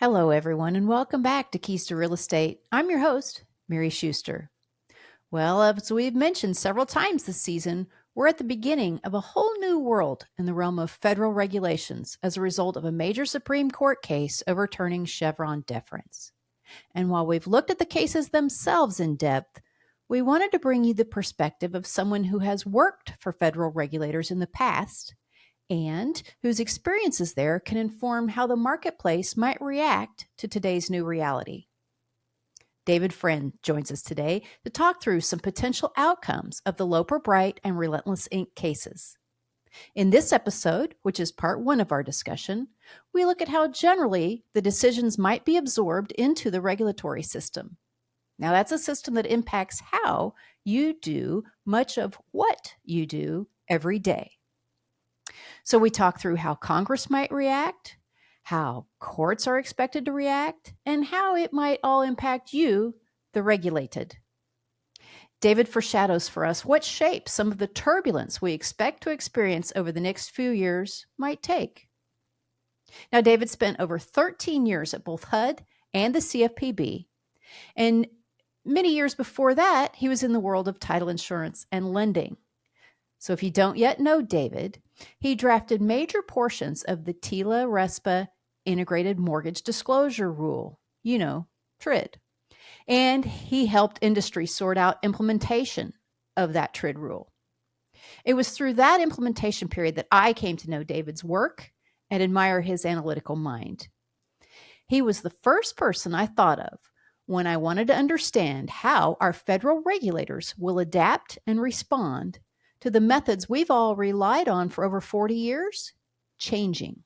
Hello, everyone, and welcome back to Keys to Real Estate. I'm your host, Mary Schuster. Well, as we've mentioned several times this season, we're at the beginning of a whole new world in the realm of federal regulations as a result of a major Supreme Court case overturning Chevron deference. And while we've looked at the cases themselves in depth, we wanted to bring you the perspective of someone who has worked for federal regulators in the past and whose experiences there can inform how the marketplace might react to today's new reality. David Friend joins us today to talk through some potential outcomes of the Loper Bright and Relentless Inc. cases. In this episode, which is part one of our discussion, we look at how generally the decisions might be absorbed into the regulatory system. Now, that's a system that impacts how you do much of what you do every day. So we talk through how Congress might react, how courts are expected to react, and how it might all impact you, the regulated. David foreshadows for us what shape some of the turbulence we expect to experience over the next few years might take. Now, David spent over 13 years at both HUD and the CFPB, and many years before that, he was in the world of title insurance and lending. So if you don't yet know David, he drafted major portions of the TILA-RESPA Integrated Mortgage Disclosure Rule, TRID. And he helped industry sort out implementation of that TRID rule. It was through that implementation period that I came to know David's work and admire his analytical mind. He was the first person I thought of when I wanted to understand how our federal regulators will adapt and respond to the methods we've all relied on for over 40 years, changing.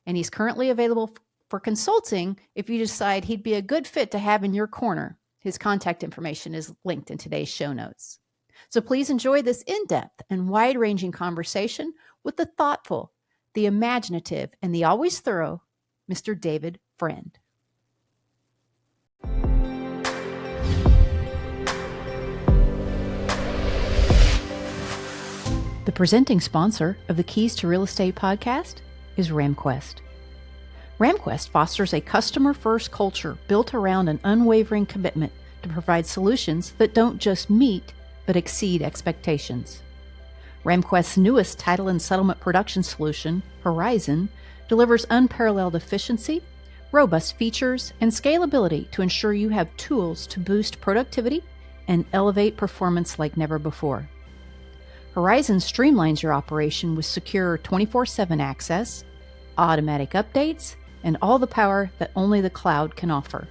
And he's currently available for consulting if you decide he'd be a good fit to have in your corner. His contact information is linked in today's show notes. So please enjoy this in-depth and wide-ranging conversation with the thoughtful, the imaginative, and the always thorough Mr. David Friend. The presenting sponsor of the Keys to Real Estate podcast is RamQuest. RamQuest fosters a customer-first culture built around an unwavering commitment to provide solutions that don't just meet, but exceed expectations. RamQuest's newest title and settlement production solution, Horizon, delivers unparalleled efficiency, robust features, and scalability to ensure you have tools to boost productivity and elevate performance like never before. Horizon streamlines your operation with secure 24/7 access, automatic updates, and all the power that only the cloud can offer.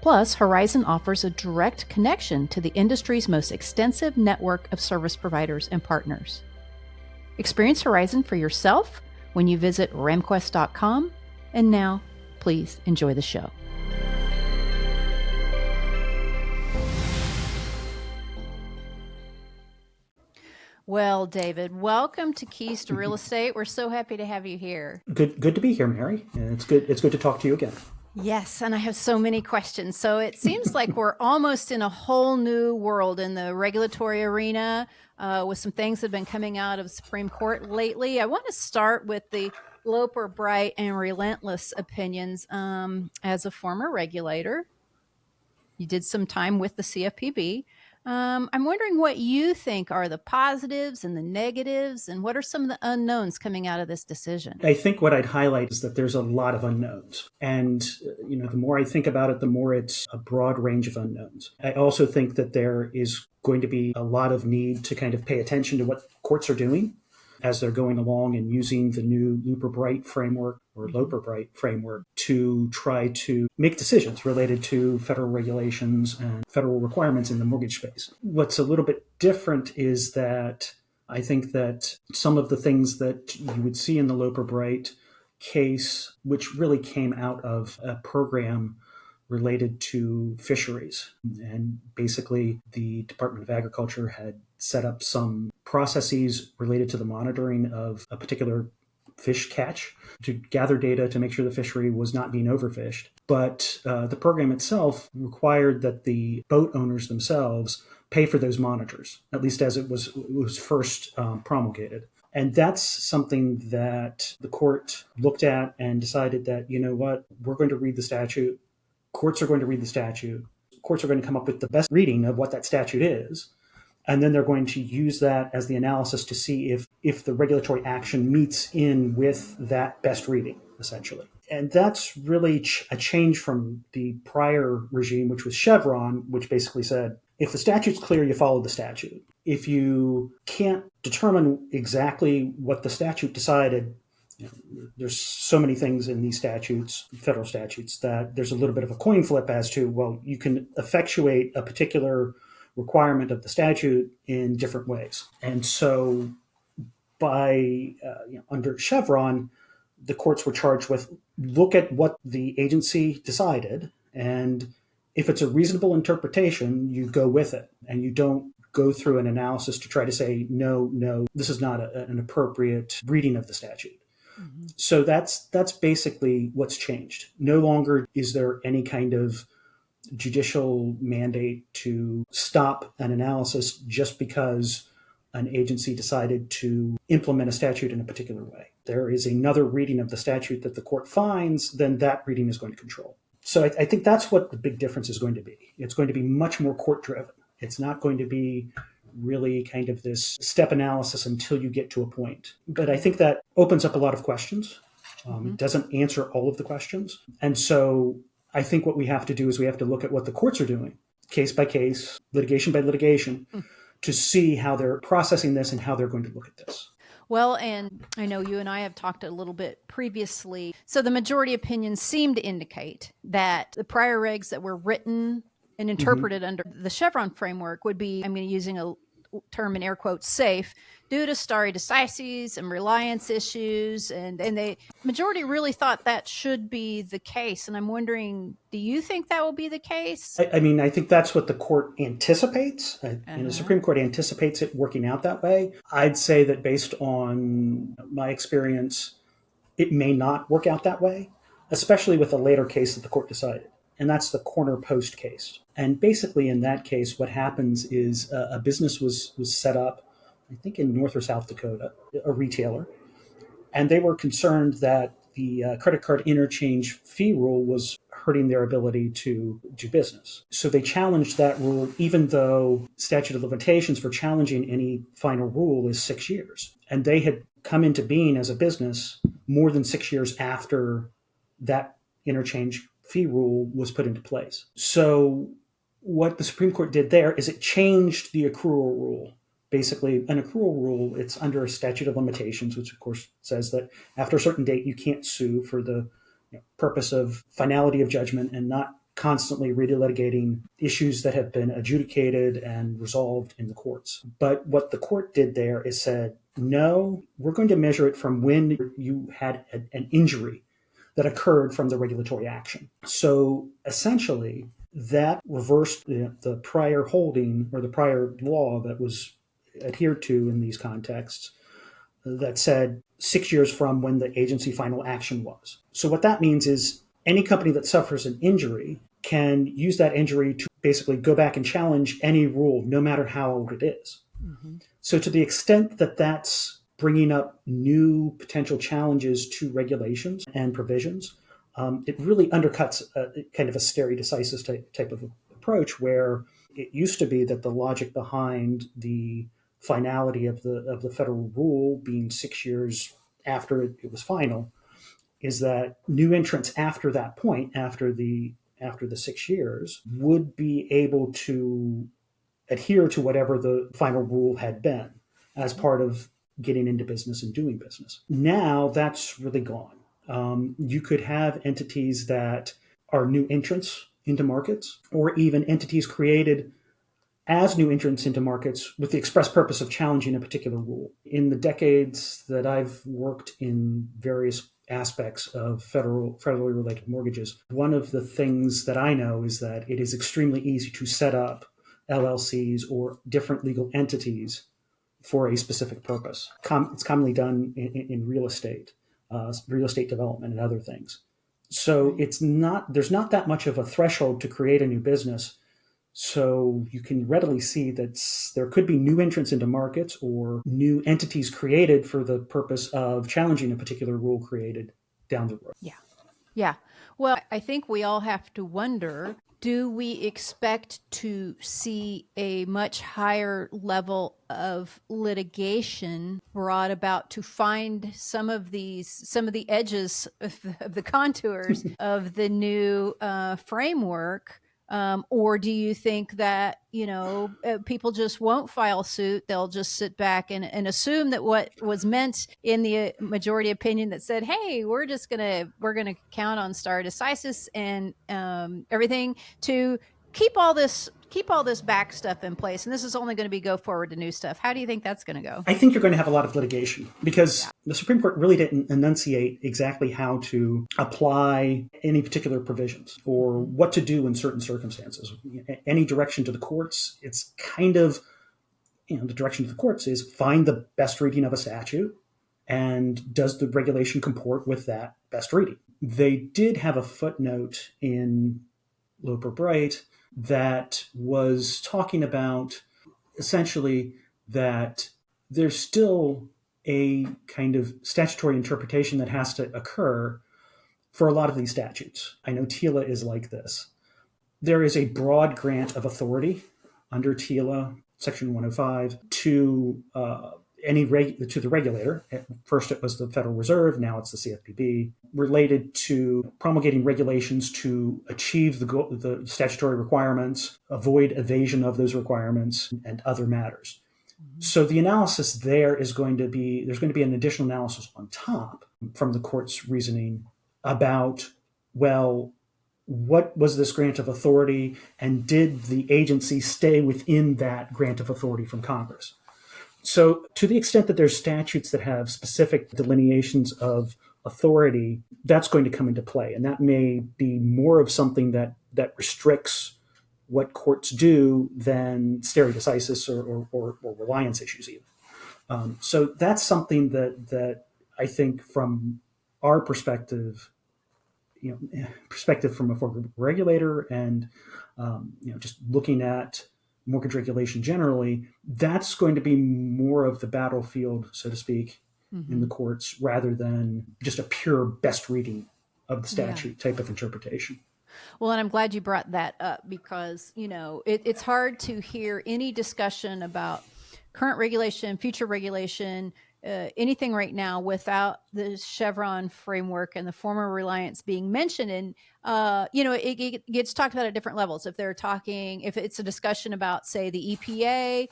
Plus, Horizon offers a direct connection to the industry's most extensive network of service providers and partners. Experience Horizon for yourself when you visit ramquest.com. And now, please enjoy the show. Well, David, welcome to Keys to Real Estate. We're so happy to have you here. Good to be here, Mary. And it's good to talk to you again. Yes, and I have so many questions. So it seems like we're almost in a whole new world in the regulatory arena with some things that have been coming out of the Supreme Court lately. I want to start with the Loper Bright and Relentless opinions. As a former regulator, you did some time with the CFPB. I'm wondering what you think are the positives and the negatives, and what are some of the unknowns coming out of this decision? I think what I'd highlight is that there's a lot of unknowns. And, the more I think about it, the more it's a broad range of unknowns. I also think that there is going to be a lot of need to kind of pay attention to what courts are doing as they're going along and using the new Loper Bright framework to try to make decisions related to federal regulations and federal requirements in the mortgage space. What's a little bit different is that I think that some of the things that you would see in the Loper Bright case, which really came out of a program related to fisheries. And basically, the Department of Agriculture had set up some processes related to the monitoring of a particular fish catch to gather data to make sure the fishery was not being overfished. But the program itself required that the boat owners themselves pay for those monitors, at least as it was first promulgated. And that's something that the court looked at and decided that, you know what, we're going to read the statute. Courts are going to read the statute. Courts are going to come up with the best reading of what that statute is. And then they're going to use that as the analysis to see if the regulatory action meets in with that best reading, essentially. And that's really a change from the prior regime, which was Chevron, which basically said, if the statute's clear, you follow the statute. If you can't determine exactly what the statute decided, there's so many things in these statutes, federal statutes, that there's a little bit of a coin flip as to, well, you can effectuate a particular requirement of the statute in different ways. And so by under Chevron, the courts were charged with look at what the agency decided, and if it's a reasonable interpretation, you go with it, and you don't go through an analysis to try to say, no, this is not an appropriate reading of the statute. Mm-hmm. So that's basically what's changed. No longer is there any kind of judicial mandate to stop an analysis just because an agency decided to implement a statute in a particular way. There is another reading of the statute that the court finds, then that reading is going to control. So I think that's what the big difference is going to be. It's going to be much more court-driven. It's not going to be really kind of this step analysis until you get to a point. But I think that opens up a lot of questions. It doesn't answer all of the questions. And so I think what we have to do is we have to look at what the courts are doing, case by case, litigation by litigation, to see how they're processing this and how they're going to look at this. Well, and I know you and I have talked a little bit previously. So the majority opinions seem to indicate that the prior regs that were written and interpreted under the Chevron framework would be, I'm going to using a term in air quotes, safe, due to stare decisis and reliance issues. And the majority really thought that should be the case. And I'm wondering, do you think that will be the case? I mean, I think that's what the court anticipates. And the Supreme Court anticipates it working out that way. I'd say that based on my experience, it may not work out that way, especially with a later case that the court decided. And that's the corner post case. And basically in that case, what happens is a business was set up, I think in North or South Dakota, a retailer, and they were concerned that the credit card interchange fee rule was hurting their ability to do business. So they challenged that rule, even though statute of limitations for challenging any final rule is 6 years. And they had come into being as a business more than 6 years after that interchange fee rule was put into place. So what the Supreme Court did there is it changed the accrual rule. Basically, an accrual rule, it's under a statute of limitations, which of course says that after a certain date, you can't sue for the purpose of finality of judgment and not constantly relitigating issues that have been adjudicated and resolved in the courts. But what the court did there is said, no, we're going to measure it from when you had an injury that occurred from the regulatory action. So essentially, that reversed the prior holding or the prior law that was adhered to in these contexts that said 6 years from when the agency final action was. So what that means is any company that suffers an injury can use that injury to basically go back and challenge any rule, no matter how old it is. Mm-hmm. So to the extent that that's bringing up new potential challenges to regulations and provisions, it really undercuts kind of a stare decisis type of approach, where it used to be that the logic behind the finality of the federal rule being 6 years after it was final is that new entrants after that point, after the 6 years, would be able to adhere to whatever the final rule had been as part of getting into business and doing business. Now that's really gone. You could have entities that are new entrants into markets, or even entities created as new entrants into markets with the express purpose of challenging a particular rule. In the decades that I've worked in various aspects of federally related mortgages, one of the things that I know is that it is extremely easy to set up LLCs or different legal entities for a specific purpose. It's commonly done in real estate development and other things. So there's not that much of a threshold to create a new business So you can readily see that there could be new entrants into markets or new entities created for the purpose of challenging a particular rule created down the road. Yeah. Yeah. Well, I think we all have to wonder, do we expect to see a much higher level of litigation brought about to find some of the edges of the contours of the new framework? Or do you think that, people just won't file suit? They'll just sit back and assume that what was meant in the majority opinion that said, hey, we're going to count on stare decisis and everything to keep all this back stuff in place. And this is only going to be go forward to new stuff. How do you think that's going to go? I think you're going to have a lot of litigation because the Supreme Court really didn't enunciate exactly how to apply any particular provisions or what to do in certain circumstances. Any direction to the courts, it's kind of, the direction to the courts is find the best reading of a statute and does the regulation comport with that best reading. They did have a footnote in Loper Bright that was talking about essentially that there's still a kind of statutory interpretation that has to occur for a lot of these statutes. I know TILA is like this. There is a broad grant of authority under TILA, Section 105, to the regulator. At first it was the Federal Reserve, now it's the CFPB, related to promulgating regulations to achieve the statutory requirements, avoid evasion of those requirements, and other matters. So the analysis there's going to be an additional analysis on top from the court's reasoning about, well, what was this grant of authority, and did the agency stay within that grant of authority from Congress? So to the extent that there's statutes that have specific delineations of authority, that's going to come into play. And that may be more of something that restricts what courts do than stare decisis or reliance issues even. So that's something that I think from our perspective, perspective from a regulator and just looking at mortgage regulation generally, that's going to be more of the battlefield, so to speak, in the courts rather than just a pure best reading of the statute type of interpretation. Well, and I'm glad you brought that up because, it's hard to hear any discussion about current regulation, future regulation, anything right now without the Chevron framework and the former reliance being mentioned. And, it gets talked about at different levels. If it's a discussion about, say, the EPA,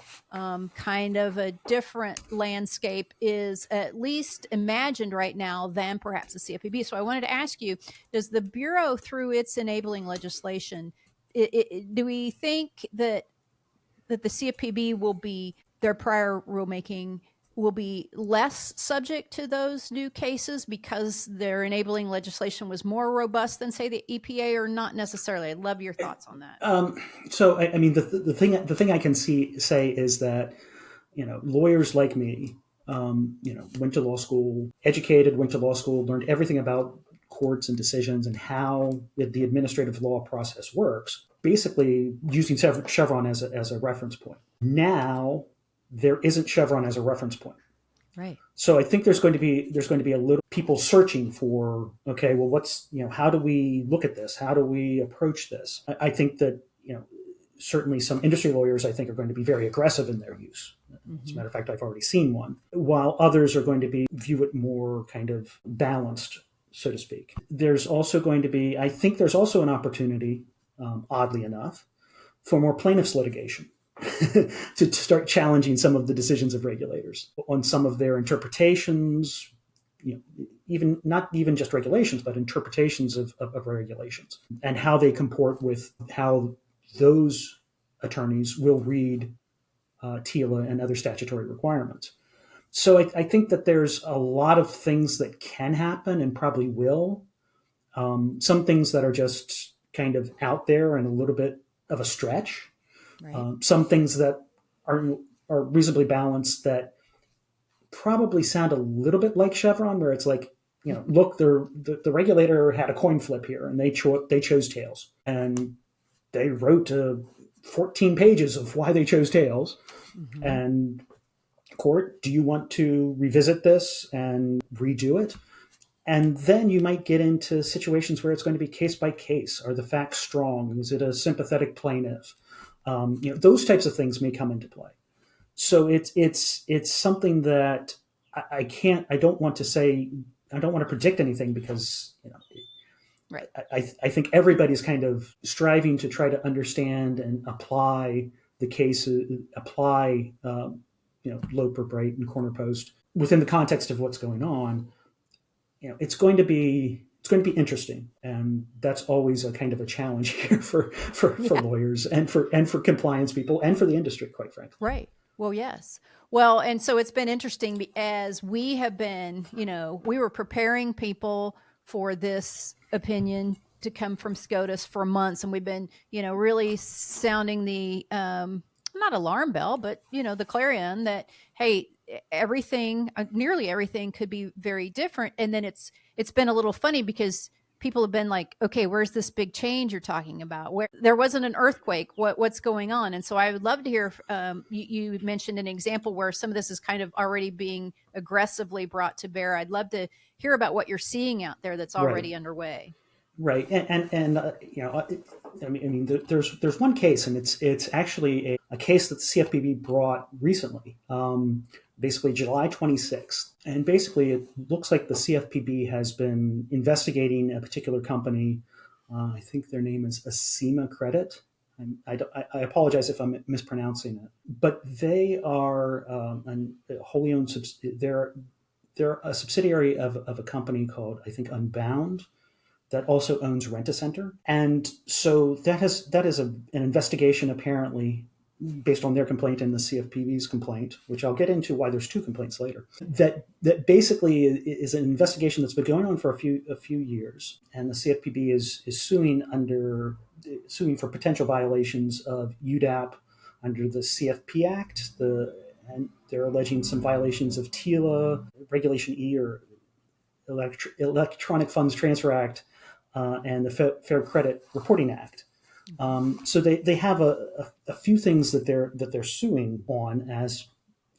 kind of a different landscape is at least imagined right now than perhaps the CFPB. So I wanted to ask you, does the Bureau, through its enabling legislation, do we think that the CFPB will be, their prior rulemaking will be less subject to those new cases because their enabling legislation was more robust than, say, the EPA, or not necessarily? I'd love your thoughts on that. So, the thing I can say is that, lawyers like me, went to law school, went to law school, learned everything about courts and decisions and how the administrative law process works, basically using Chevron as a reference point. Now, there isn't Chevron as a reference point. Right. So I think there's going to be a little people searching for, okay, well, how do we look at this? How do we approach this? I think that, certainly some industry lawyers, I think, are going to be very aggressive in their use. As a matter of fact, I've already seen one, while others are going to view it more kind of balanced, so to speak. There's also an opportunity, oddly enough, for more plaintiffs litigation. to start challenging some of the decisions of regulators on some of their interpretations, even not even just regulations, but interpretations of regulations and how they comport with how those attorneys will read TILA and other statutory requirements. So I think that there's a lot of things that can happen and probably will. Some things that are just kind of out there and a little bit of a stretch. Right. Some things that are reasonably balanced that probably sound a little bit like Chevron, where it's like, look, the regulator had a coin flip here, and they chose tails, and they wrote a 14 pages of why they chose tails. Mm-hmm. And court, do you want to revisit this and redo it? And then you might get into situations where it's going to be case by case. Are the facts strong? Is it a sympathetic plaintiff? Those types of things may come into play. So it's something that I can't. I don't want to say. I don't want to predict anything because Right. I think everybody's kind of striving to try to understand and apply the cases, apply Loper, Bright, and Corner Post within the context of what's going on. It's going to be interesting, and that's always a kind of a challenge here for lawyers and for compliance people and for the industry, quite frankly. Right. Well, yes. Well, and so it's been interesting as we have been, we were preparing people for this opinion to come from SCOTUS for months, and we've been, really sounding the not alarm bell, but the clarion that, hey, everything, nearly everything could be very different. And then it's been a little funny because people have been like, okay, where's this big change you're talking about? Where there wasn't an earthquake, what's going on? And so I would love to hear, you mentioned an example where some of this is kind of already being aggressively brought to bear. I'd love to hear about what you're seeing out there that's already underway. Right. And there's one case, and it's actually a case that the CFPB brought recently, basically July 26th. And basically it looks like the CFPB has been investigating a particular company. I think their name is Acima Credit. I apologize if I'm mispronouncing it, but they are a wholly owned, they're a subsidiary of a company called, I think, Unbound, that also owns Rent-A-Center. And so that is an investigation, apparently, based on their complaint and the CFPB's complaint, which I'll get into why there's two complaints later, that basically is an investigation that's been going on for a few years. And the CFPB is suing for potential violations of UDAP under the CFP Act, and they're alleging some violations of TILA, Regulation E, or Electronic Funds Transfer Act, and the Fair Credit Reporting Act. So they have a few things that they're suing on as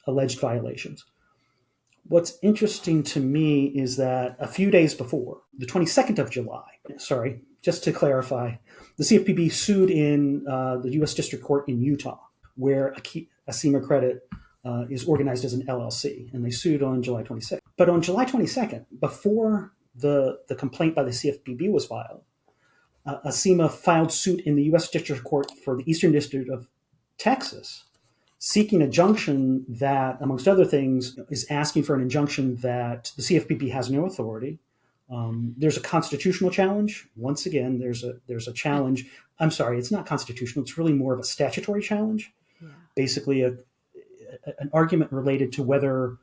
alleged violations. What's interesting to me is that a few days before, the 22nd of July, just to clarify, the CFPB sued in the U.S. District Court in Utah, where Acima Credit is organized as an LLC, and they sued on July 26th. But on July 22nd, before the complaint by the CFPB was filed, Acima filed suit in the U.S. District Court for the Eastern District of Texas, seeking a injunction that, amongst other things, is asking for an injunction that the CFPB has no authority. There's a constitutional challenge. Once again, there's a challenge. I'm sorry, it's not constitutional. It's really more of a statutory challenge. Yeah. Basically, an argument related to whether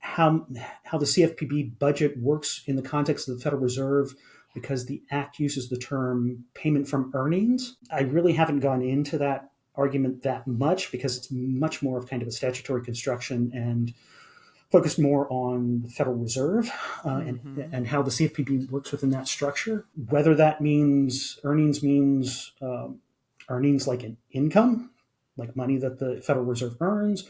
how the CFPB budget works in the context of the Federal Reserve, because the Act uses the term payment from earnings. I really haven't gone into that argument that much because it's much more of kind of a statutory construction and focused more on the Federal Reserve and how the CFPB works within that structure. Whether that means earnings like an income, like money that the Federal Reserve earns,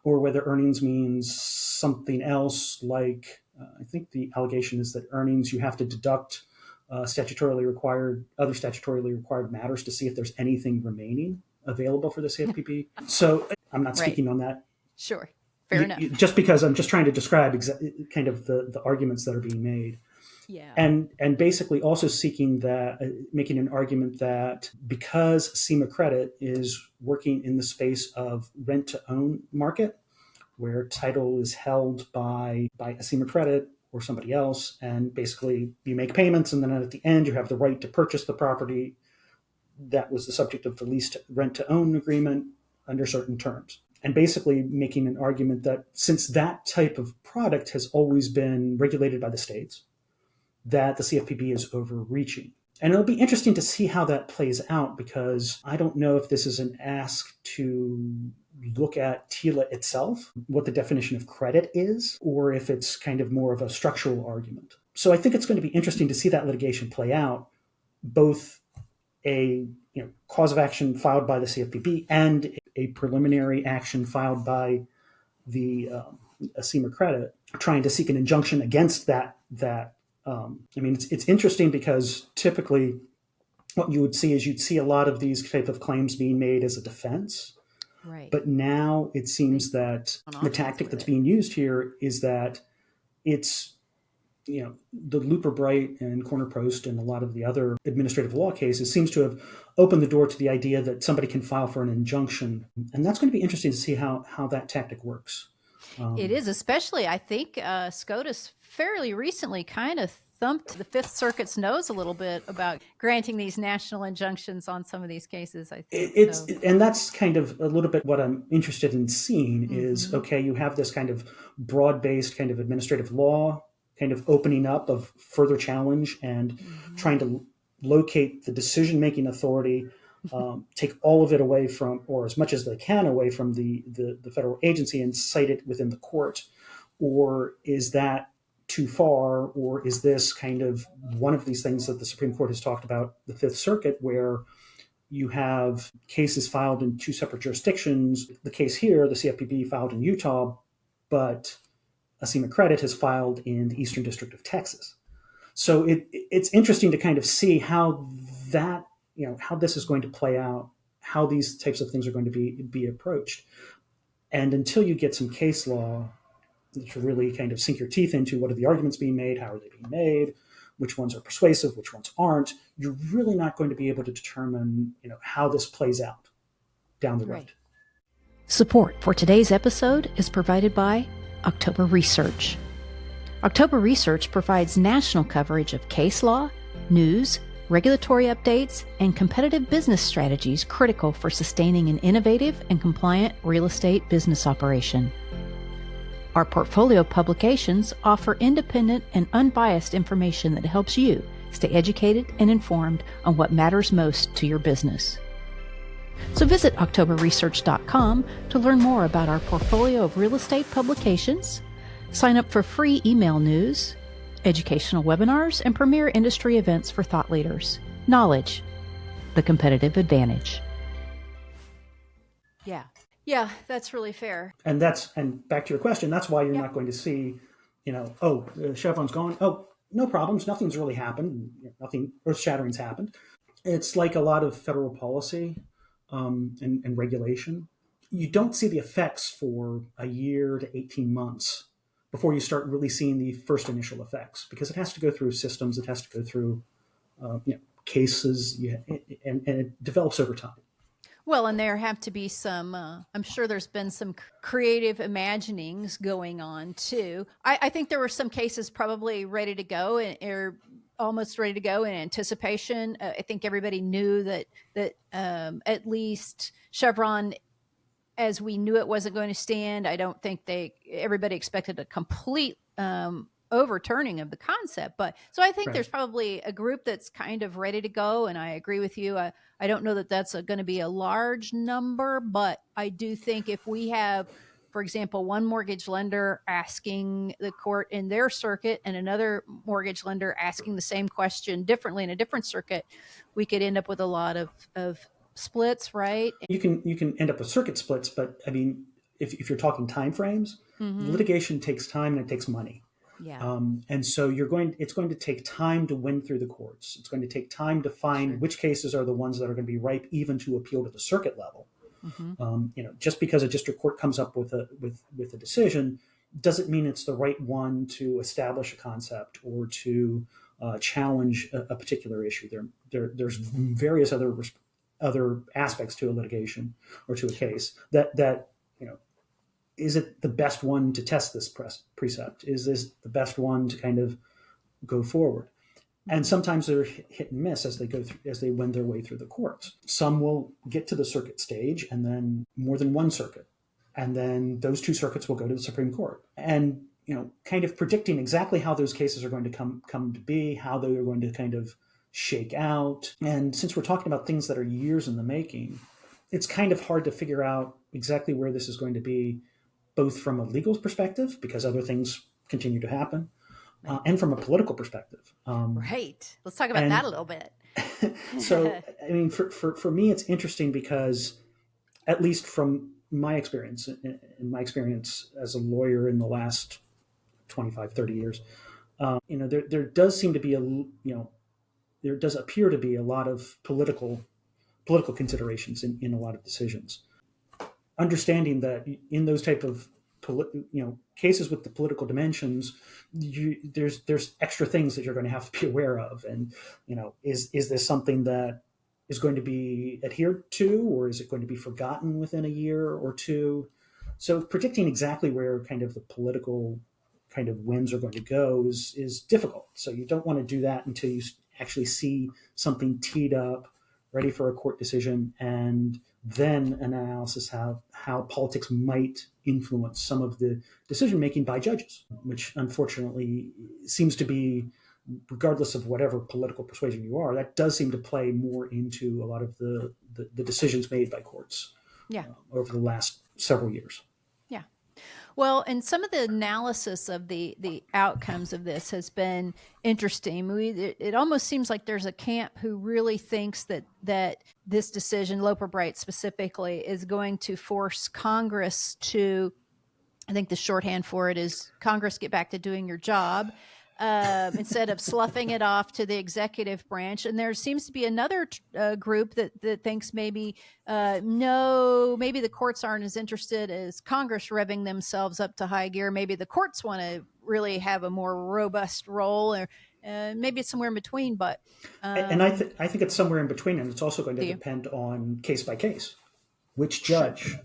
or whether earnings means something else, like I think the allegation is that earnings, you have to deduct other statutorily required matters to see if there's anything remaining available for the CFPB. So I'm not speaking on that. Sure. Fair enough. Just because I'm just trying to describe kind of the arguments that are being made. Yeah. And basically also seeking that, making an argument that because Acima Credit is working in the space of rent-to-own market, where title is held by Acima Credit or somebody else, and basically you make payments, and then at the end you have the right to purchase the property that was the subject of the lease rent-to-own agreement under certain terms. And basically making an argument that since that type of product has always been regulated by the states, that the CFPB is overreaching. And it'll be interesting to see how that plays out, because I don't know if this is an ask to look at TILA itself, what the definition of credit is, or if it's kind of more of a structural argument. So I think it's going to be interesting to see that litigation play out, both a cause of action filed by the CFPB and a preliminary action filed by the ASEMA credit, trying to seek an injunction against that. It's interesting because typically what you would see is you'd see a lot of these type of claims being made as a defense. Right. But now it seems that the tactic that's being used here is that it's, the Loper Bright and Corner Post and a lot of the other administrative law cases seems to have opened the door to the idea that somebody can file for an injunction. And that's going to be interesting to see how that tactic works. It is, especially, I think SCOTUS fairly recently kind of thumped the Fifth Circuit's nose a little bit about granting these national injunctions on some of these cases, I think. And that's kind of a little bit what I'm interested in seeing is, okay, you have this kind of broad-based kind of administrative law kind of opening up of further challenge and trying to locate the decision-making authority, take all of it away from, or as much as they can away from the federal agency and cite it within the court. Or is that too far? Or is this kind of one of these things that the Supreme Court has talked about, the Fifth Circuit, where you have cases filed in two separate jurisdictions? The case here, the CFPB filed in Utah, but ASEMA credit has filed in the Eastern District of Texas. So it's interesting to kind of see how that, how this is going to play out, how these types of things are going to be approached. And until you get some case law to really kind of sink your teeth into what are the arguments being made, how are they being made, which ones are persuasive, which ones aren't, you're really not going to be able to determine, how this plays out down the road. Right. Support for today's episode is provided by October Research. October Research provides national coverage of case law, news, regulatory updates, and competitive business strategies critical for sustaining an innovative and compliant real estate business operation. Our portfolio publications offer independent and unbiased information that helps you stay educated and informed on what matters most to your business. So visit octoberresearch.com to learn more about our portfolio of real estate publications, sign up for free email news, educational webinars, and premier industry events for thought leaders. Knowledge, the competitive advantage. Yeah, that's really fair. And back to your question, that's why you're not going to see, Chevron's gone. Oh, no problems. Nothing's really happened. Nothing earth-shattering's happened. It's like a lot of federal policy and regulation. You don't see the effects for a year to 18 months before you start really seeing the first initial effects, because it has to go through systems. It has to go through cases, and it develops over time. Well, and there have to be some, I'm sure there's been some creative imaginings going on too. I think there were some cases probably ready to go or almost ready to go in anticipation. I think everybody knew that at least Chevron, as we knew it wasn't going to stand. I don't think everybody expected a complete overturning of the concept. But so I think there's probably a group that's kind of ready to go. And I agree with you. I don't know that that's going to be a large number, but I do think if we have, for example, one mortgage lender asking the court in their circuit and another mortgage lender asking the same question differently in a different circuit, we could end up with a lot of splits, right? You can end up with circuit splits, but I mean, if you're talking timeframes, litigation takes time and it takes money. Yeah. And so it's going to take time to win through the courts. It's going to take time to find which cases are the ones that are going to be ripe even to appeal to the circuit level. Just because a district court comes up with a decision doesn't mean it's the right one to establish a concept or to challenge a particular issue. There's various other aspects to a litigation or to a case that is it the best one to test this precept? Is this the best one to kind of go forward? And sometimes they're hit and miss as they wend their way through the courts. Some will get to the circuit stage and then more than one circuit. And then those two circuits will go to the Supreme Court. And, kind of predicting exactly how those cases are going to come to be, how they are going to kind of shake out. And since we're talking about things that are years in the making, it's kind of hard to figure out exactly where this is going to be, both from a legal perspective, because other things continue to happen, and from a political perspective. Right. Let's talk about that a little bit. So, I mean, for me, it's interesting because, at least from my experience, in my experience as a lawyer in the last 25, 30 years, there does seem to be there does appear to be a lot of political considerations in a lot of decisions. Understanding that in those type of cases with the political dimensions, there's extra things that you're going to have to be aware of, and is this something that is going to be adhered to, or is it going to be forgotten within a year or two? So predicting exactly where kind of the political kind of winds are going to go is difficult. So you don't want to do that until you actually see something teed up, ready for a court decision, and then an analysis how politics might influence some of the decision making by judges, which unfortunately seems to be, regardless of whatever political persuasion you are, that does seem to play more into a lot of the decisions made by courts Yeah. Over the last several years. Yeah. Well, and some of the analysis of the outcomes of this has been interesting. It almost seems like there's a camp who really thinks that this decision, Loper Bright specifically, is going to force Congress to, I think the shorthand for it is Congress, get back to doing your job. Instead of sloughing it off to the executive branch. And there seems to be another group that thinks maybe, no, maybe the courts aren't as interested as Congress revving themselves up to high gear. Maybe the courts want to really have a more robust role, or maybe it's somewhere in between. But and I think it's somewhere in between, and it's also going to depend on case by case. Which judge?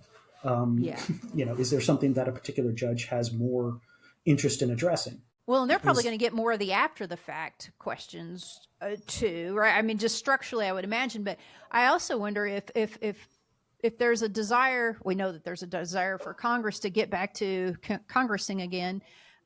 Sure. Is there something that a particular judge has more interest in addressing? Well, and they're probably going to get more of the after the fact questions too, right? I mean, just structurally, I would imagine. But I also wonder if there's a desire. We know that there's a desire for Congress to get back to Congressing again.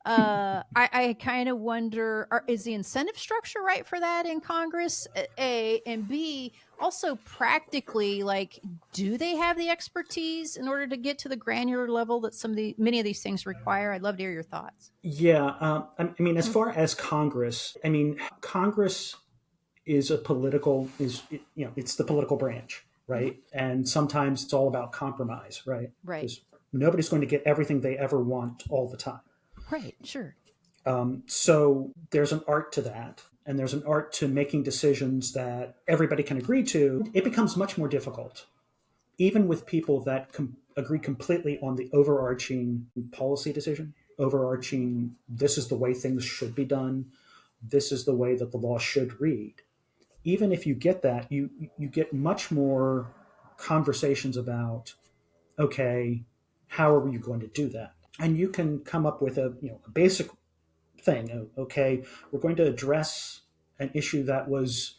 I kind of wonder, is the incentive structure right for that in Congress? A, and B, also practically, like, do they have the expertise in order to get to the granular level that many of these things require? I'd love to hear your thoughts. Yeah. I mean, as far as Congress, Congress is it's the political branch, right? Mm-hmm. And sometimes it's all about compromise, right? Right. Because nobody's going to get everything they ever want all the time. Right, sure. So there's an art to that, and there's an art to making decisions that everybody can agree to. It becomes much more difficult, even with people that agree completely on the overarching policy decision, this is the way things should be done, this is the way that the law should read. Even if you get that, you get much more conversations about, okay, how are you going to do that? And you can come up with a basic thing. Okay, we're going to address an issue that was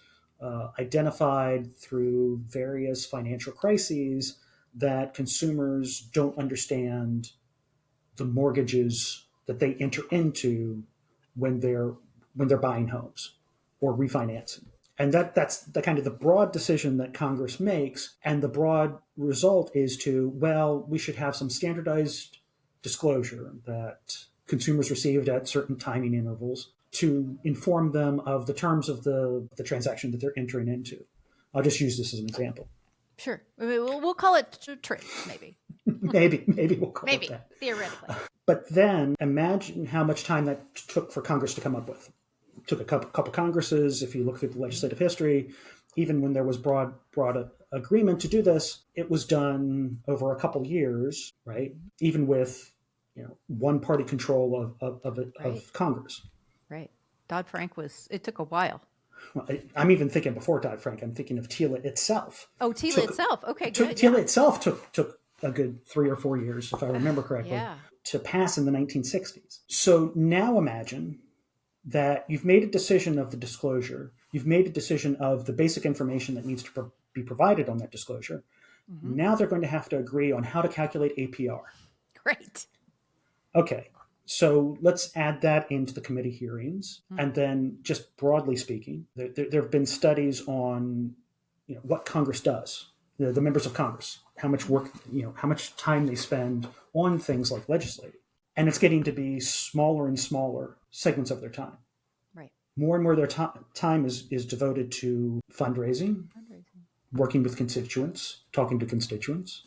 identified through various financial crises, that consumers don't understand the mortgages that they enter into when they're buying homes or refinancing. And that's the kind of the broad decision that Congress makes. And the broad result is we should have some standardized disclosure that consumers received at certain timing intervals to inform them of the terms of the transaction that they're entering into. I'll just use this as an example. Sure. We'll call it trade, maybe. maybe we'll call it that. Theoretically. But then imagine how much time that took for Congress to come up with. It took a couple Congresses. If you look through the legislative history, even when there was broad agreement to do this, it was done over a couple years, right? Even with one party control of Congress. Right. Dodd-Frank it took a while. Well, I'm even thinking before Dodd-Frank. I'm thinking of TILA itself. Oh, TILA itself. Okay, good. TILA itself took a good 3 or 4 years, if I remember correctly, to pass in the 1960s. So now imagine that you've made a decision of the disclosure. You've made a decision of the basic information that needs to be provided on that disclosure. Mm-hmm. Now they're going to have to agree on how to calculate APR. Great. Okay. So let's add that into the committee hearings. Mm-hmm. And then just broadly speaking, there have been studies on what Congress does, the members of Congress, how much work, how much time they spend on things like legislating. And it's getting to be smaller and smaller segments of their time. Right. more and more of their time is devoted to fundraising, working with constituents, talking to constituents,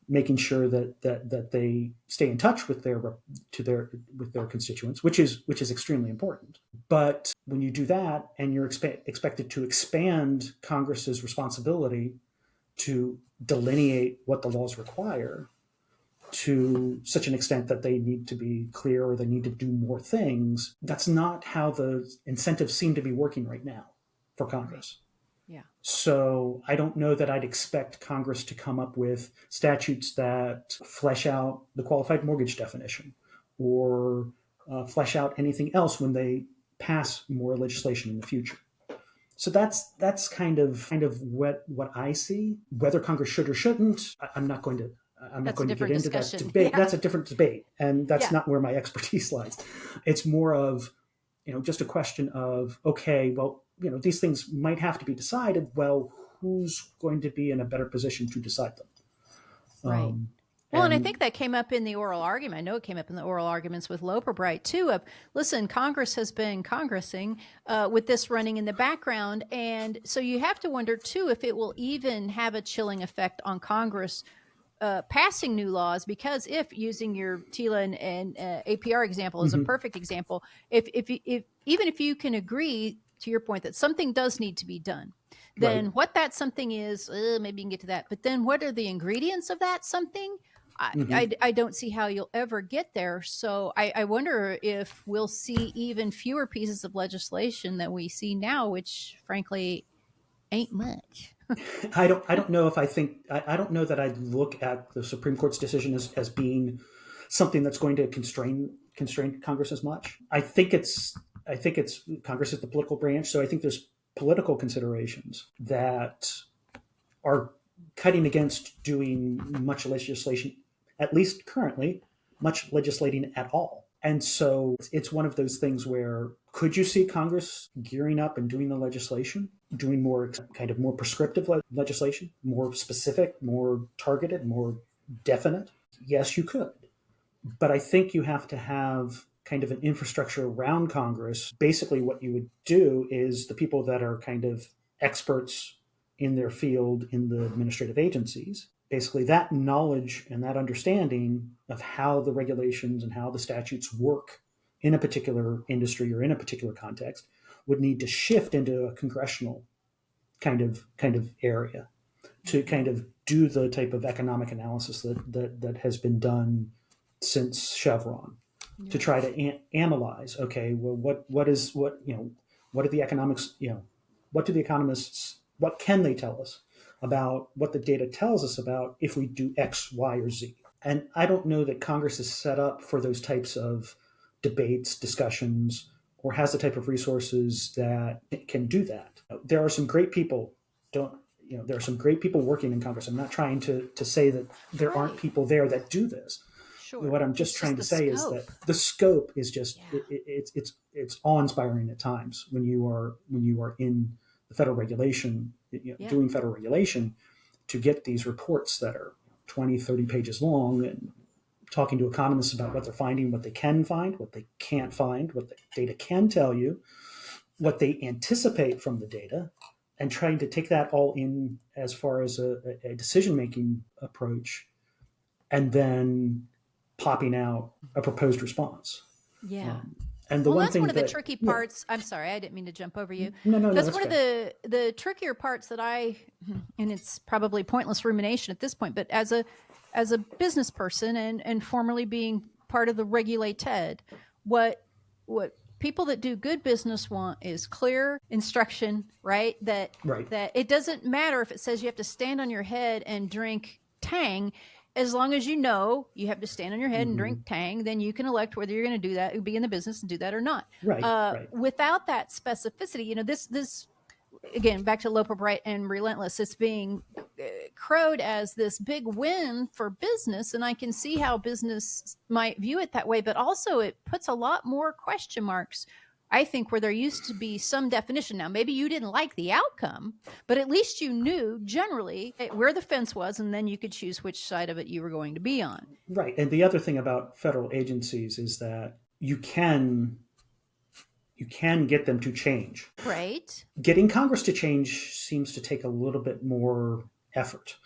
making sure that they stay in touch with their constituents, which is extremely important. But when you do that and you're expected to expand Congress's responsibility to delineate what the laws require to such an extent that they need to be clear or they need to do more things, that's not how the incentives seem to be working right now for Congress. Yeah. So I don't know that I'd expect Congress to come up with statutes that flesh out the qualified mortgage definition or flesh out anything else when they pass more legislation in the future. So that's kind of what I see. Whether Congress should or shouldn't, I'm not going to get into that debate. Yeah. That's a different debate, and that's not where my expertise lies. It's more of, just a question of, okay, well, these things might have to be decided. Well, who's going to be in a better position to decide them? Right. And I think that came up in the oral argument. I know it came up in the oral arguments with Loper Bright too. Of listen, Congress has been congressing with this running in the background, and so you have to wonder too if it will even have a chilling effect on Congress passing new laws. Because if, using your TILA and APR example is a perfect example, if even if you can agree to your point that something does need to be done, then what that something is, maybe you can get to that. But then what are the ingredients of that something? I don't see how you'll ever get there. So I wonder if we'll see even fewer pieces of legislation than we see now, which frankly ain't much. I don't know if I don't know that I'd look at the Supreme Court's decision as being something that's going to constrain Congress as much. I think it's Congress is the political branch, so I think there's political considerations that are cutting against doing much legislation, at least currently, much legislating at all. And so it's one of those things where, could you see Congress gearing up and doing the legislation, doing more more prescriptive legislation, more specific, more targeted, more definite? Yes, you could. But I think you have to have kind of an infrastructure around Congress. Basically, what you would do is the people that are kind of experts in their field in the administrative agencies, basically that knowledge and that understanding of how the regulations and how the statutes work in a particular industry or in a particular context would need to shift into a congressional kind of area to kind of do the type of economic analysis that has been done since Chevron, to try to analyze, okay, well, what do the economics, what do the economists, what can they tell us about what the data tells us about if we do X, Y, or Z? And I don't know that Congress is set up for those types of debates, discussions, or has the type of resources that can do that. There are some great people, there are some great people working in Congress. I'm not trying to say that there aren't people there that do this. Sure. What I'm just trying to say is that the scope is just it's awe-inspiring at times when you are in the federal regulation, doing federal regulation, to get these reports that are 20, 30 pages long and talking to economists about what they're finding, what they can find, what they can't find, what the data can tell you, what they anticipate from the data, and trying to take that all in as far as a decision-making approach, and then popping out a proposed response. Yeah. And that's one of the tricky parts. I'm sorry, I didn't mean to jump over you. No, that's one of the trickier parts that and it's probably pointless rumination at this point, but as a business person and formerly being part of the Regulated, what people that do good business want is clear instruction, right? That it doesn't matter if it says you have to stand on your head and drink Tang. As long as you know you have to stand on your head and drink Tang, then you can elect whether you're going to do that, be in the business and do that or not. Right. Without that specificity, this again, back to Loper Bright and Relentless, it's being crowed as this big win for business, and I can see how business might view it that way, but also it puts a lot more question marks, I think, where there used to be some definition. Now, maybe you didn't like the outcome, but at least you knew generally where the fence was, and then you could choose which side of it you were going to be on. Right. And the other thing about federal agencies is that you can you can get them to change. Right. Getting Congress to change seems to take a little bit more effort,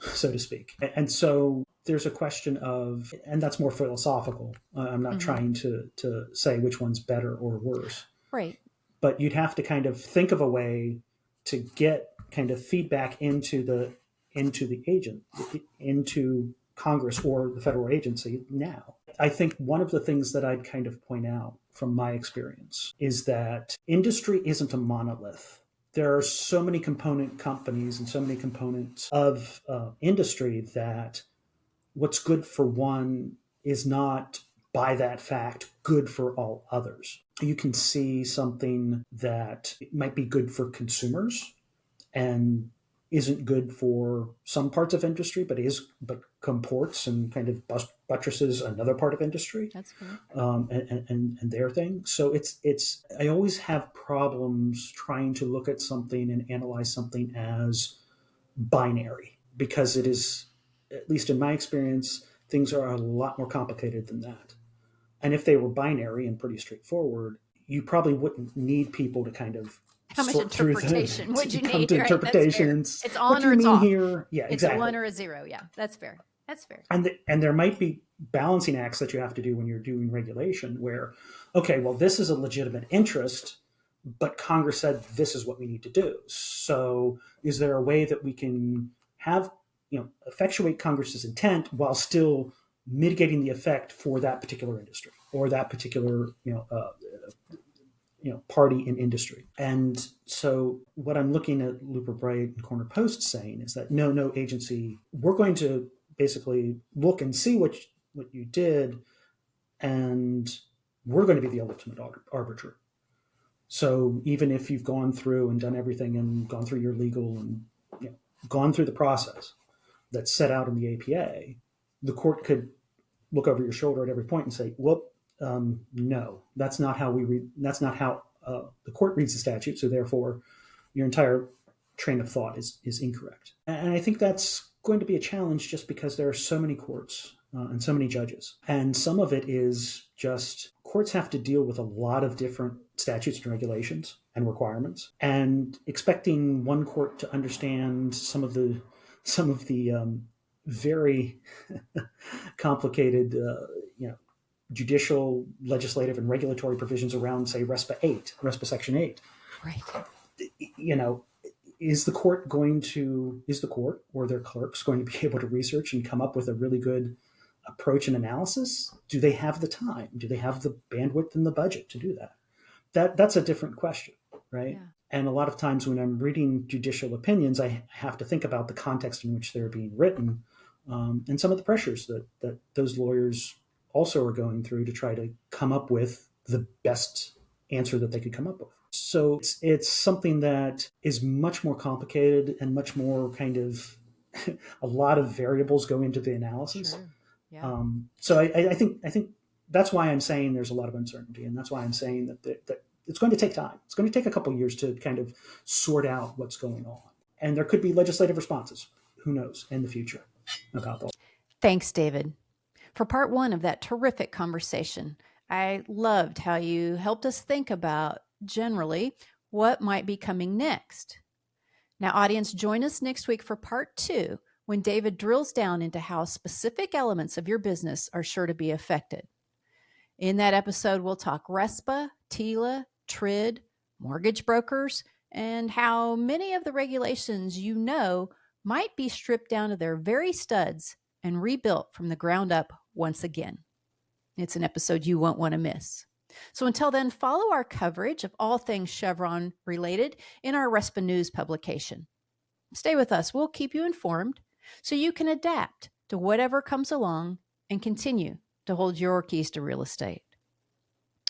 so to speak. And so there's a question of, and that's more philosophical. I'm not trying to say which one's better or worse. Right. But you'd have to kind of think of a way to get kind of feedback into the agent, into Congress or the federal agency now. I think one of the things that I'd kind of point out from my experience is that industry isn't a monolith. There are so many component companies and so many components of industry that what's good for one is not, by that fact, good for all others. You can see something that might be good for consumers and isn't good for some parts of industry, but comports and kind of buttresses another part of industry. That's fair. And their thing. So it's I always have problems trying to look at something and analyze something as binary, because it is, at least in my experience, things are a lot more complicated than that. And if they were binary and pretty straightforward, you probably wouldn't need people to kind of how much interpretation would you need? To interpretations. It's on what do or you it's mean off. Here? Yeah, it's exactly. A 1 or a 0. Yeah, that's fair. That's fair. And there might be balancing acts that you have to do when you're doing regulation where, okay, well, this is a legitimate interest, but Congress said this is what we need to do. So is there a way that we can have, effectuate Congress's intent while still mitigating the effect for that particular industry or that particular, party in industry? And so what I'm looking at Loper Bright and Corner Post saying is that no agency, we're going to basically look and see what you did, and we're going to be the ultimate arbiter. So even if you've gone through and done everything and gone through your legal and gone through the process that's set out in the APA, the court could look over your shoulder at every point and say, "Well, no, that's not how we read. That's not how the court reads the statute. So therefore, your entire train of thought is incorrect." And I think that's going to be a challenge, just because there are so many courts and so many judges, and some of it is just courts have to deal with a lot of different statutes and regulations and requirements, and expecting one court to understand some of the very complicated, judicial, legislative, and regulatory provisions around, say, RESPA Section 8. Right. Is the court or their clerks going to be able to research and come up with a really good approach and analysis? Do they have the time? Do they have the bandwidth and the budget to do that? That's a different question, right? Yeah. And a lot of times when I'm reading judicial opinions, I have to think about the context in which they're being written, and some of the pressures that those lawyers also are going through to try to come up with the best answer that they could come up with. So it's something that is much more complicated and much more kind of a lot of variables go into the analysis. Sure. Yeah. So I think that's why I'm saying there's a lot of uncertainty, and that's why I'm saying that it's going to take time. It's going to take a couple of years to kind of sort out what's going on, and there could be legislative responses. Who knows in the future about that? Thanks, David, for part 1 of that terrific conversation. I loved how you helped us think about generally what might be coming next. Now, audience, join us next week for part 2, when David drills down into how specific elements of your business are sure to be affected. In that episode, we'll talk RESPA, TILA, TRID, mortgage brokers, and how many of the regulations might be stripped down to their very studs and rebuilt from the ground up once again. It's an episode you won't want to miss. So until then, follow our coverage of all things Chevron related in our RESPA News publication. Stay with us. We'll keep you informed so you can adapt to whatever comes along and continue to hold your keys to real estate.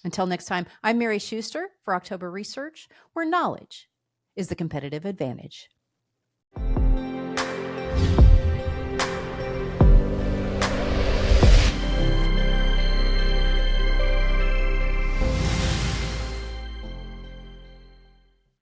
Until next time, I'm Mary Schuster for October Research, where knowledge is the competitive advantage.